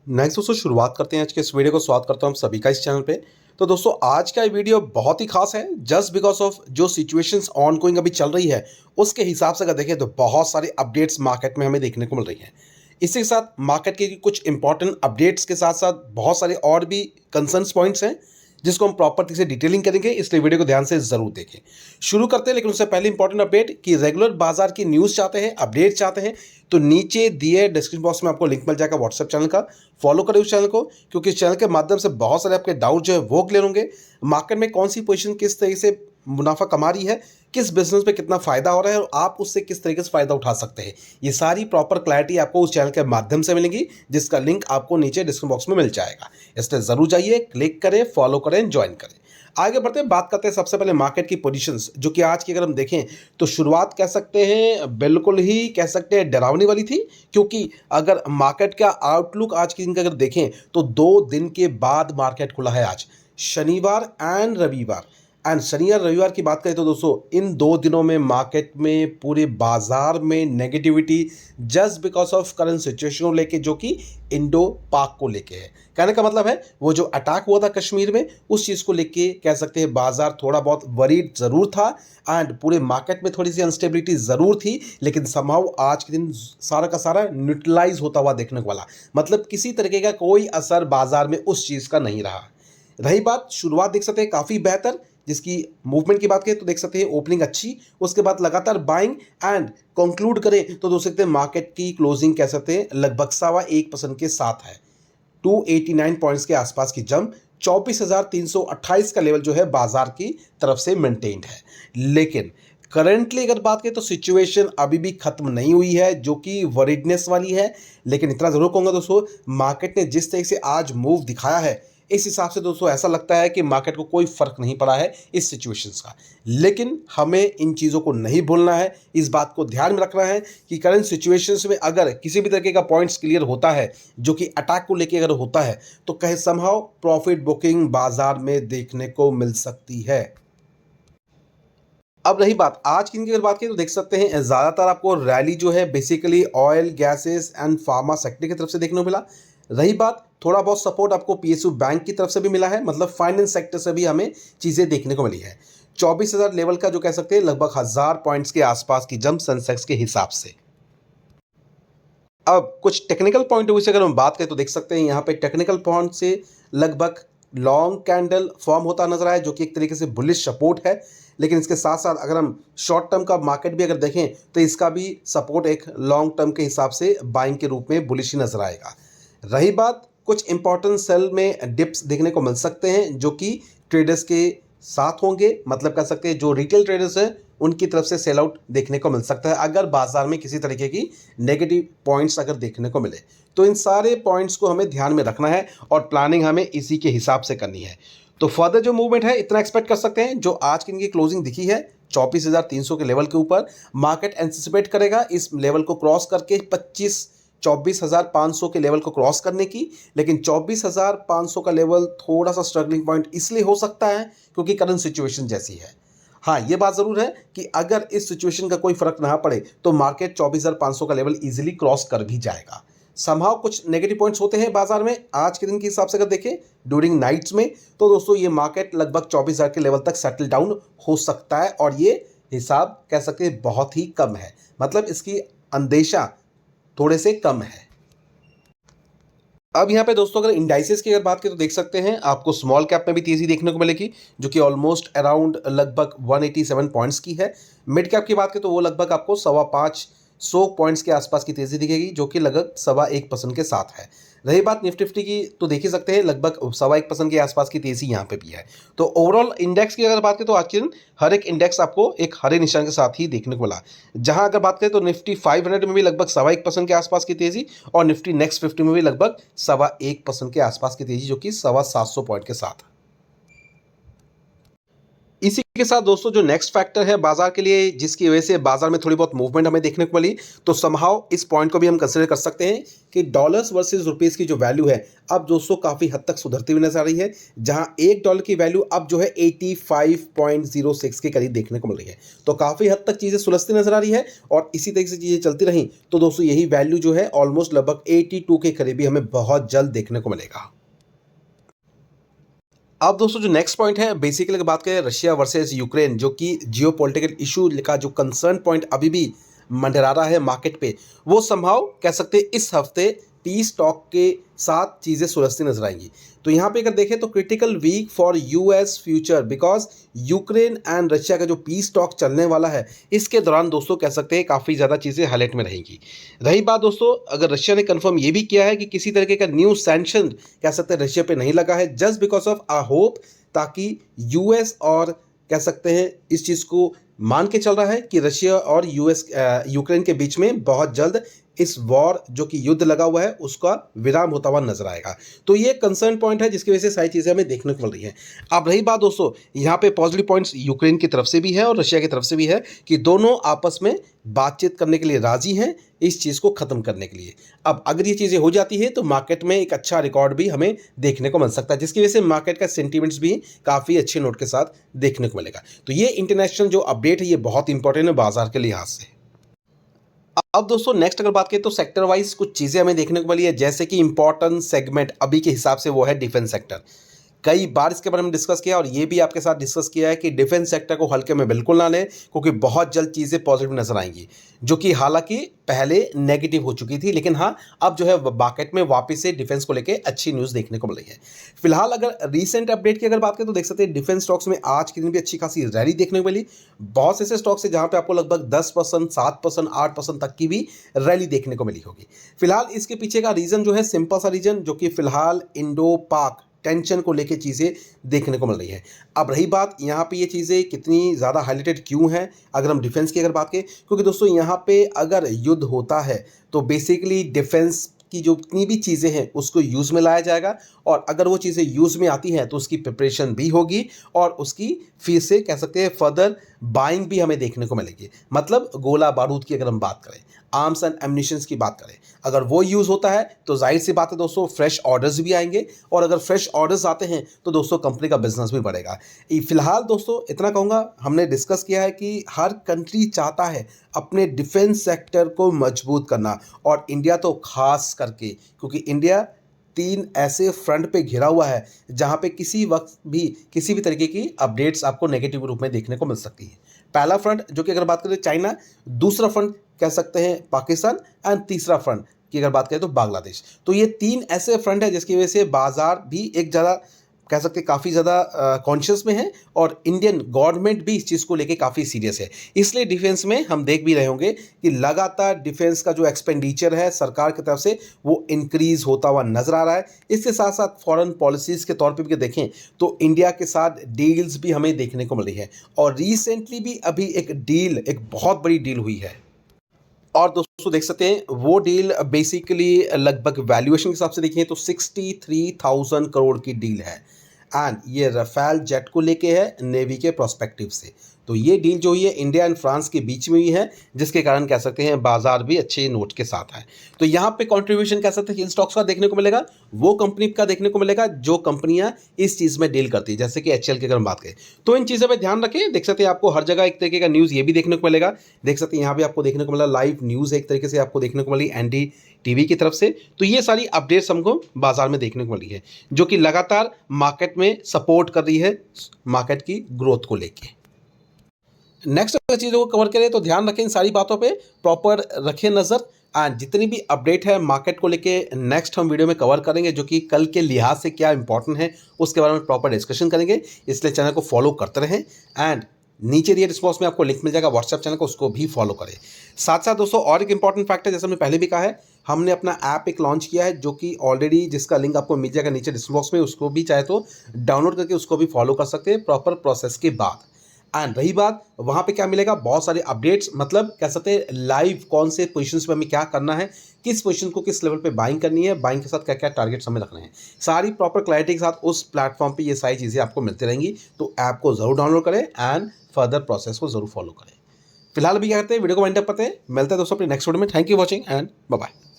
Next दोस्तों शुरुआत करते हैं आज के इस वीडियो को। स्वागत करता हूं हम सभी का इस चैनल पे। तो दोस्तों आज का ये वीडियो बहुत ही खास है जस्ट बिकॉज ऑफ जो सिचुएशंस ऑन गोइंग अभी चल रही है उसके हिसाब से अगर देखें तो बहुत सारे अपडेट्स मार्केट में हमें देखने को मिल रही हैं। इसी के साथ मार्केट के कुछ इंपॉर्टेंट अपडेट्स के साथ साथ बहुत सारे और भी कंसर्न्स पॉइंट्स हैं जिसको हम प्रॉपर से डिटेलिंग करेंगे, इसलिए वीडियो को ध्यान से जरूर देखें। शुरू करते हैं, लेकिन उससे पहले इंपॉर्टेंट अपडेट कि रेगुलर बाजार की न्यूज़ चाहते हैं, अपडेट चाहते हैं तो नीचे दिए डिस्क्रिप्शन बॉक्स में आपको लिंक मिल जाएगा व्हाट्सएप चैनल का। फॉलो करें उस चैनल को, क्योंकि इस चैनल के माध्यम से बहुत सारे आपके डाउट जो है वो क्लियर होंगे। मार्केट में कौन सी पोजीशन किस तरीके से मुनाफा कमा रही है, किस बिजनेस पे कितना फायदा हो रहा है और आप उससे किस तरीके से फायदा उठा सकते हैं, ये सारी प्रॉपर क्लैरिटी आपको उस चैनल के माध्यम से मिलेगी, जिसका लिंक आपको नीचे डिस्क्रिप्शन बॉक्स में मिल जाएगा। इसलिए जरूर जाइए, क्लिक करें, फॉलो करें, ज्वाइन करें। आगे बढ़ते हैं, बात करते हैं सबसे पहले मार्केट की पोजीशंस, जो कि आज की अगर हम देखें तो शुरुआत कह सकते हैं बिल्कुल ही कह सकते हैं डरावनी वाली थी। क्योंकि अगर मार्केट का आउटलुक आज के दिन का अगर देखें तो 2 दिन के बाद मार्केट खुला है आज, शनिवार एंड रविवार। एंड शनि और रविवार की बात करें तो दोस्तों इन 2 दिनों में मार्केट में पूरे बाजार में negativity just because of current situation को लेके, जो कि इंडो पाक को लेके है। कहने का मतलब है वो जो अटैक हुआ था कश्मीर में उस चीज़ को लेके कह सकते हैं बाजार थोड़ा बहुत वरीड ज़रूर था एंड पूरे मार्केट में थोड़ी सी अनस्टेबिलिटी ज़रूर थी, लेकिन समहाउ आज के दिन सारा का सारा न्यूट्रलाइज होता हुआ देखने को वाला, मतलब किसी तरीके का कोई असर बाजार में उस चीज़ का नहीं रहा। रही बात शुरुआत देख सकते हैं काफ़ी बेहतर, जिसकी मूवमेंट की बात करें तो देख सकते हैं ओपनिंग अच्छी, उसके बाद लगातार बाइंग एंड कंक्लूड करें तो देख सकते हैं मार्केट की क्लोजिंग कह सकते हैं लगभग 1.25% के साथ है। 289 पॉइंट्स के आसपास की जंप, 24,328 का लेवल जो है बाजार की तरफ से मेंटेन्ड है। लेकिन करंटली अगर बात करें तो सिचुएशन अभी भी खत्म नहीं हुई है, जो कि वरीडनेस वाली है। लेकिन इतना जरूर कहूंगा दोस्तों, मार्केट ने जिस तरीके से आज मूव दिखाया है इस हिसाब से दोस्तों ऐसा लगता है कि मार्केट को कोई फर्क नहीं पड़ा है इस सिचुएशंस का। लेकिन हमें इन चीज़ों को नहीं भूलना है, इस बात को ध्यान में रखना है कि करंट सिचुएशंस में अगर किसी भी तरीके का पॉइंट्स क्लियर होता है जो कि अटैक को लेके अगर होता है तो कहे समहाउ प्रॉफिट बुकिंग बाजार में देखने को मिल सकती है। अब रही बात आज की दिन की अगर बात करें तो देख सकते हैं ज़्यादातर आपको रैली जो है basically oil, gases and pharma sector की तरफ से देखने को मिला। रही बात थोड़ा बहुत सपोर्ट आपको पीएसयू बैंक की तरफ से भी मिला है, मतलब फाइनेंस सेक्टर से भी हमें चीज़ें देखने को मिली है। 24,000 लेवल का जो कह सकते हैं लगभग 1,000 पॉइंट्स के आसपास की जंप सेंसेक्स के हिसाब से। अब कुछ टेक्निकल पॉइंट ऑफ व्यू से अगर हम बात करें तो देख सकते हैं यहाँ पे टेक्निकल पॉइंट से लगभग लॉन्ग कैंडल फॉर्म होता नजर आया, जो कि एक तरीके से बुलिश सपोर्ट है। लेकिन इसके साथ साथ अगर हम शॉर्ट टर्म का मार्केट भी अगर देखें तो इसका भी सपोर्ट एक लॉन्ग टर्म के हिसाब से बाइंग के रूप में बुलिश ही नजर आएगा। रही बात कुछ इंपॉर्टेंट सेल में डिप्स देखने को मिल सकते हैं जो कि ट्रेडर्स के साथ होंगे, मतलब कह सकते हैं जो रिटेल ट्रेडर्स हैं उनकी तरफ से सेल आउट देखने को मिल सकता है अगर बाजार में किसी तरीके की नेगेटिव पॉइंट्स अगर देखने को मिले। तो इन सारे पॉइंट्स को हमें ध्यान में रखना है और प्लानिंग हमें इसी के हिसाब से करनी है। तो फर्दर जो मूवमेंट है इतना एक्सपेक्ट कर सकते हैं, जो आज की इनकी क्लोजिंग दिखी है 24,300 के लेवल के ऊपर, मार्केट एंटिसिपेट करेगा इस लेवल को क्रॉस करके 24,500 के लेवल को क्रॉस करने की। लेकिन 24,500 का लेवल थोड़ा सा स्ट्रगलिंग पॉइंट इसलिए हो सकता है क्योंकि करंट सिचुएशन जैसी है। हाँ, ये बात ज़रूर है कि अगर इस सिचुएशन का कोई फर्क ना पड़े तो मार्केट 24,500 का लेवल इजीली क्रॉस कर भी जाएगा। समहाउ कुछ नेगेटिव पॉइंट्स होते हैं बाजार में आज के दिन के हिसाब से अगर देखें ड्यूरिंग नाइट्स में, तो दोस्तों ये मार्केट लगभग 24,000 के लेवल तक सेटल डाउन हो सकता है और ये हिसाब कह सकते हैं बहुत ही कम है, मतलब इसकी अंदेशा थोड़े से कम है। अब यहाँ पे दोस्तों अगर इंडाइसेस की अगर बात करें तो देख सकते हैं आपको स्मॉल कैप में भी तेजी देखने को मिलेगी, जो कि ऑलमोस्ट अराउंड लगभग 187 पॉइंट्स की है। मिड कैप की बात करें तो वो लगभग आपको 525 पॉइंट्स के आसपास की तेजी दिखेगी, जो कि लगभग 1.25% के साथ है। रही बात निफ्टी की तो देख ही सकते हैं लगभग 1.25% के आसपास की तेजी यहाँ पे भी है। तो ओवरऑल इंडेक्स की अगर बात करें तो आज के दिन हर एक इंडेक्स आपको एक हरे निशान के साथ ही देखने को मिला। जहां अगर बात करें तो निफ्टी 500 में भी लगभग 1.25% के आसपास की तेजी और निफ्टी नेक्स्ट 50 में भी लगभग 1.25% के आसपास की तेजी, जो कि 750 पॉइंट के साथ। इसी के साथ दोस्तों जो नेक्स्ट फैक्टर है बाजार के लिए, जिसकी वजह से बाजार में थोड़ी बहुत मूवमेंट हमें देखने को मिली, तो समहाउ इस पॉइंट को भी हम कंसीडर कर सकते हैं कि डॉलर्स वर्सेस रुपीस की जो वैल्यू है अब दोस्तों काफ़ी हद तक सुधरती हुई नजर आ रही है, जहां $1 की वैल्यू अब जो है 85.06 के करीब देखने को मिल रही है। तो काफ़ी हद तक चीज़ें सुलझती नजर आ रही है और इसी तरीके से चीज़ें चलती रहीं तो दोस्तों यही वैल्यू जो है ऑलमोस्ट लगभग 82 के करीब भी हमें बहुत जल्द देखने को मिलेगा। अब दोस्तों जो नेक्स्ट पॉइंट है बेसिकली अगर बात करें रशिया वर्सेस यूक्रेन, जो कि जियोपॉलिटिकल इशू का जो कंसर्न पॉइंट अभी भी मंडरा रहा है मार्केट पे, वो संभव कह सकते हैं इस हफ्ते पीस टॉक के साथ चीज़ें सुलझती नजर आएंगी। तो यहाँ पे अगर देखें तो critical week for US future, because Ukraine and Russia का जो पीस टॉक चलने वाला है इसके दौरान दोस्तों कह सकते हैं काफ़ी ज़्यादा चीज़ें हाईलाइट में रहेंगी। रही बात दोस्तों, अगर रशिया ने कंफर्म ये भी किया है कि किसी तरीके का न्यू सैंक्शन कह सकते हैं रशिया पे नहीं लगा है, just because of a hope, ताकि यूएस और कह सकते हैं इस चीज़ को मान के चल रहा है कि रशिया और यूक्रेन के बीच में बहुत जल्द इस वॉर जो कि युद्ध लगा हुआ है उसका विराम होता हुआ नजर आएगा। तो ये कंसर्न पॉइंट है जिसकी वजह से सारी चीज़ें हमें देखने को मिल रही है। अब रही बात दोस्तों, यहाँ पे पॉजिटिव पॉइंट्स यूक्रेन की तरफ से भी है और रशिया की तरफ से भी है कि दोनों आपस में बातचीत करने के लिए राजी हैं इस चीज़ को ख़त्म करने के लिए। अब अगर ये चीज़ें हो जाती है तो मार्केट में एक अच्छा रिकॉर्ड भी हमें देखने को मिल सकता है, जिसकी वजह से मार्केट का सेंटीमेंट्स भी काफ़ी अच्छे नोट के साथ देखने को मिलेगा। तो ये इंटरनेशनल जो अपडेट है ये बहुत इंपॉर्टेंट है बाजार के लिहाज से। अब दोस्तों नेक्स्ट अगर बात करें तो सेक्टर वाइज कुछ चीज़ें हमें देखने को मिली है, जैसे कि इंपॉर्टेंट सेगमेंट अभी के हिसाब से वो है डिफेंस सेक्टर। कई बार इसके बारे में डिस्कस किया और ये भी आपके साथ डिस्कस किया है कि डिफेंस सेक्टर को हल्के में बिल्कुल ना लें, क्योंकि बहुत जल्द चीज़ें पॉजिटिव नजर आएंगी, जो कि हालांकि पहले नेगेटिव हो चुकी थी, लेकिन हाँ अब जो है मार्केट में वापस से डिफेंस को लेकर अच्छी न्यूज़ देखने को मिल रही है। फिलहाल अगर रीसेंट अपडेट की अगर बात करें तो देख सकते हैं डिफेंस स्टॉक्स में आज के दिन भी अच्छी खासी रैली देखने को मिली। बहुत से ऐसे स्टॉक्स है जहाँ पे आपको लगभग 10%, 7%, 8% तक की भी रैली देखने को मिली होगी। फिलहाल इसके पीछे का रीज़न जो है सिंपल सा रीज़न, जो कि फिलहाल इंडो पाक टेंशन को लेके चीज़ें देखने को मिल रही है। अब रही बात यहाँ पे ये चीज़ें कितनी ज़्यादा हाईलाइटेड क्यों हैं अगर हम डिफेंस की अगर बात करें, क्योंकि दोस्तों यहाँ पे अगर युद्ध होता है तो बेसिकली डिफेंस की जो जितनी भी चीज़ें हैं उसको यूज़ में लाया जाएगा, और अगर वो चीज़ें यूज़ में आती हैं तो उसकी प्रिपरेशन भी होगी और उसकी फिर से कह सकते हैं फर्दर बाइंग भी हमें देखने को मिलेगी। मतलब गोला बारूद की अगर हम बात करें, आर्म्स एंड एम्युनिशंस की बात करें, अगर वो यूज़ होता है तो जाहिर सी बात है दोस्तों फ्रेश ऑर्डर्स भी आएंगे, और अगर फ्रेश ऑर्डर्स आते हैं तो दोस्तों कंपनी का बिजनेस भी बढ़ेगा। फिलहाल दोस्तों इतना कहूँगा, हमने डिस्कस किया है कि हर कंट्री चाहता है अपने डिफेंस सेक्टर को मजबूत करना, और इंडिया तो खास करके, क्योंकि इंडिया 3 ऐसे फ्रंट पे घिरा हुआ है जहाँ पे किसी वक्त भी किसी भी तरीके की अपडेट्स आपको नेगेटिव रूप में देखने को मिल सकती है। पहला फ्रंट जो कि अगर बात करें चाइना, दूसरा फ्रंट कह सकते हैं पाकिस्तान, एंड तीसरा फ्रंट की अगर बात करें तो बांग्लादेश। तो ये 3 ऐसे फ्रंट है जिसकी वजह से बाजार भी एक ज़्यादा कह सकते हैं काफ़ी ज़्यादा कॉन्शियस में है, और इंडियन गवर्नमेंट भी इस चीज़ को लेके काफ़ी सीरियस है। इसलिए डिफेंस में हम देख भी रहे होंगे कि लगातार डिफेंस का जो एक्सपेंडिचर है सरकार की तरफ से वो इंक्रीज़ होता हुआ नज़र आ रहा है। इसके साथ साथ फॉरेन पॉलिसीज़ के तौर पे भी देखें तो इंडिया के साथ डील्स भी हमें देखने को मिल रही है, और रिसेंटली भी अभी एक बहुत बड़ी डील हुई है। और दोस्तों देख सकते हैं वो डील बेसिकली लगभग वैल्यूएशन के हिसाब से देखें तो 63,000 करोड़ की डील है, एंड ये रफेल जेट को लेके है नेवी के प्रोस्पेक्टिव से। तो ये डील जो हुई है इंडिया एंड फ्रांस के बीच में हुई है, जिसके कारण कह सकते हैं बाजार भी अच्छे नोट के साथ है। तो यहाँ पे कंट्रीब्यूशन कह सकते हैं इन स्टॉक्स का देखने को मिलेगा, वो कंपनी का देखने को मिलेगा जो कंपनियां इस चीज़ में डील करती है, जैसे कि एचएल की अगर हम बात करें। तो इन चीज़ों पर ध्यान रखें। देख सकते हैं आपको हर जगह एक तरीके का न्यूज़ ये भी देखने को मिलेगा। देख सकते हैं यहाँ भी आपको देखने को मिला लाइव न्यूज़ एक तरीके से आपको देखने को मिली एनडी टीवी की तरफ से। तो ये सारी अपडेट्स हमको बाजार में देखने को मिली है, जो कि लगातार मार्केट में सपोर्ट कर रही है मार्केट की ग्रोथ को लेके। नेक्स्ट अगर चीज़ों को कवर करें तो ध्यान रखें इन सारी बातों पे, प्रॉपर रखें नज़र, एंड जितनी भी अपडेट है मार्केट को लेके नेक्स्ट हम वीडियो में कवर करेंगे, जो कि कल के लिहाज से क्या इंपॉर्टेंट है उसके बारे में प्रॉपर डिस्कशन करेंगे। इसलिए चैनल को फॉलो करते रहें, एंड नीचे दिए डिस्क्रिप्शन में आपको लिंक मिल जाएगा व्हाट्सएप चैनल को, उसको भी फॉलो करें। साथ साथ दोस्तों और एक इंपॉर्टेंट फैक्ट है, जैसे हमने पहले भी कहा है, हमने अपना ऐप एक लॉन्च किया है जो कि ऑलरेडी जिसका लिंक आपको मिल जाएगा नीचे डिस्क्रिप्शन बॉक्स में, उसको भी चाहे तो डाउनलोड करके उसको भी फॉलो कर सकते हैं प्रॉपर प्रोसेस के बाद। एंड रही बात वहाँ पे क्या मिलेगा, बहुत सारे अपडेट्स, मतलब कह सकते हैं लाइव कौन से पोजीशंस पे हमें क्या करना है, किस पोजीशन को किस लेवल पे बाइंग करनी है, बाइंग के साथ क्या क्या टारगेट्स हमें रखने हैं, सारी प्रॉपर क्लैरिटी के साथ उस प्लेटफॉर्म पे ये सारी चीज़ें आपको मिलती रहेंगी। तो ऐप को ज़रूर डाउनलोड करें एंड फर्दर प्रोसेस को ज़रूर फॉलो करें। फिलहाल अभी क्या करते हैं, वीडियो को वाइंड अप करते हैं, मिलते हैं दोस्तों अपने नेक्स्ट वीडियो में। Thank you watching and bye bye.